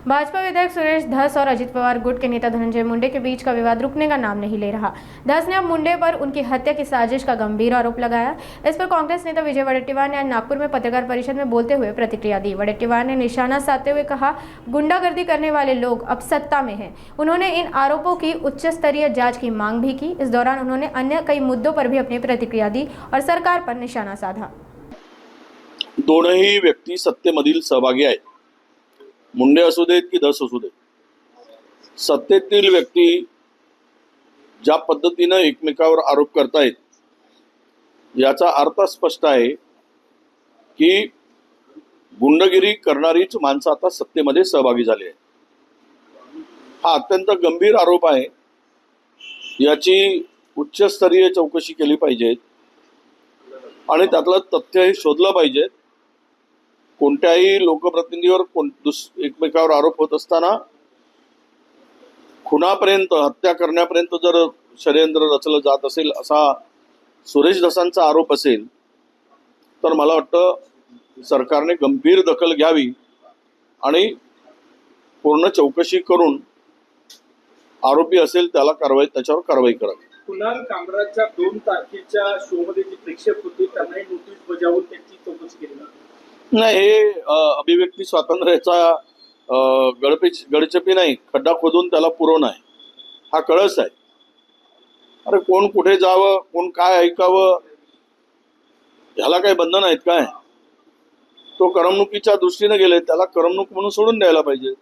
भाजपा विधायक सुरेश धस और अजित पवार गुट के नेता धनंजय मुंडे के बीच का विवाद रुकने का नाम नहीं ले रहा। धस ने अब मुंडे पर उनकी हत्या की साजिश का गंभीर आरोप लगाया। इस पर कांग्रेस नेता विजय वडेट्टीवार ने आज नागपुर में पत्रकार परिषद में बोलते हुए प्रतिक्रिया दी। वडेट्टीवार ने निशाना साधते हुए कहा, गुंडागर्दी करने वाले लोग अब सत्ता में हैं। उन्होंने इन आरोपों की उच्च स्तरीय जांच की मांग भी की। इस दौरान उन्होंने अन्य कई मुद्दों पर भी अपनी प्रतिक्रिया दी और सरकार पर निशाना साधा। दोनही व्यक्ती सत्तेमधील सहभागी आहेत। मुंडे असू देत की धस असू देत, सत्तेतील व्यक्ती ज्या पद्धतीनं एकमेकावर आरोप करतायत याचा अर्थ स्पष्ट आहे की गुंडगिरी करणारीच माणसं आता सत्तेमध्ये सहभागी झाली आहेत। हा अत्यंत गंभीर आरोप आहे। याची उच्चस्तरीय चौकशी केली पाहिजे आणि त्यातलं तथ्य हे शोधलं पाहिजे। कोणत्याही लोकप्रतिनिधीवर एकमेकावर आरोप होत असताना खुनापर्यंत, हत्या करण्यापर्यंत जर षडयंत्र रचलं जात असेल असा सुरेश धसांचा आरोप असेल तर मला वाटतं सरकारने गंभीर दखल घ्यावी आणि पूर्ण चौकशी करून आरोपी असेल त्याच्यावर कारवाई करावी। कुणाल कामराजच्या 2 तारखेच्या शोमध्ये जी प्रेक्षक होती त्यांनाही नोटीस बजावून त्यांची चौकशी केली नाही। हे अभिव्यक्ती स्वातंत्र्याचा गडचपी नाही, खड्डा खोदून त्याला पुरवणं आहे, हा कळस आहे। अरे कोण कुठे जावं, कोण काय ऐकावं ह्याला काही बंधन आहेत काय? तो करमणुकीच्या दृष्टीने गेले, त्याला करमणूक म्हणून सोडून द्यायला पाहिजे।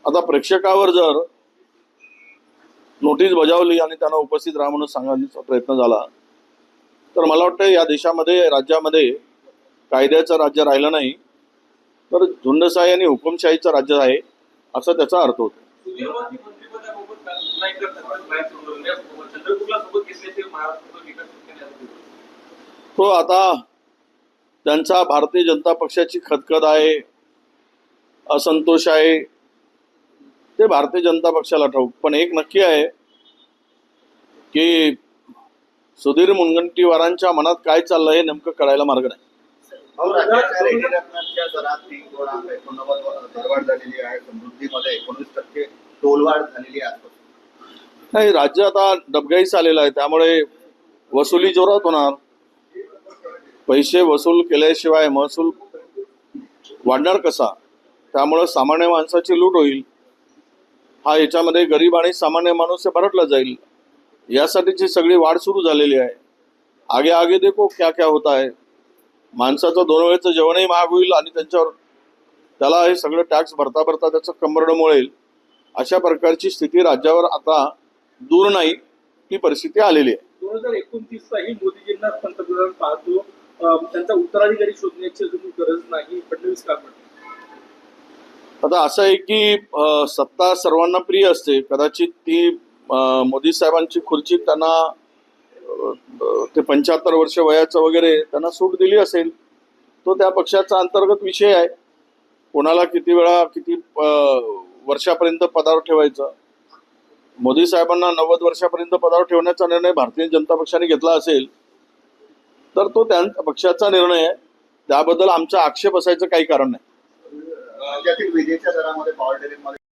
आता प्रेक्षकावर जर नोटीस बजावली आणि त्यांना उपस्थित राहा म्हणून सांगण्याचा प्रयत्न झाला तर मला वाटतं या देशामध्ये, राज्यामध्ये कायद्याचं राज्य राहिलं नाही तर झुंडशाही आणि हुकुमशाहीचं राज्य आहे असा त्याचा अर्थ होतो। तो आता त्यांचा भारतीय जनता पक्षाची खदखद आहे, असंतोष आहे, ते भारतीय जनता पक्षाला ठाऊक। पण एक नक्की आहे की सुधीर मुनगंटीवारांच्या मनात काय चाललंय हे नेमकं कळायला मार्ग नाही। नाही, राज्य आता डबघाईस आलेलं आहे, त्यामुळे वसुली जोरात होणार। पैसे वसूल केल्याशिवाय महसूल वाढणार कसा? त्यामुळे सामान्य माणसाची लूट होईल। हा याच्यामध्ये गरीब आणि सामान्य माणूस हे भरटला जाईल। यासाठीची सगळी वाढ सुरू झालेली आहे। आगे आगे देखो क्या क्या होता है। माणसाचं 2 वेळचं जेवणही महाग होईल आणि त्याला हे सगळं टॅक्स भरता भरता त्याचं कंबरडं मोळेल। अशा प्रकारची स्थिती राज्यावर आता दूर नाही, ती परिस्थिती आलेली आहे। 2029 साली मोदीजींना पंतप्रधान पाहतो, त्यांचा उत्तराधिकारी शोधण्याची अजून गरज नाही, फडणवीस का म्हणतात? आता असं आहे की सत्ता सर्वांना प्रिय असते। कदाचित ती मोदी साहेबांची खुर्ची त्यांना ते 75 वर्ष वयाचं वगैरे त्यांना सूट दिली असेल, तो त्या पक्षाचा अंतर्गत विषय आहे। कोणाला किती वेळा किती वर्षापर्यंत पदावर ठेवायचं। मोदी साहेबांना 90 वर्षापर्यंत पदावर ठेवण्याचा निर्णय भारतीय जनता पक्षाने घेतला असेल तर तो त्यांच्या पक्षाचा निर्णय आहे, त्याबद्दल आमचा आक्षेप असायचं काही कारण नाही। राज्यातील विजेच्या दरामध्ये, पॉवर टेरिफमध्ये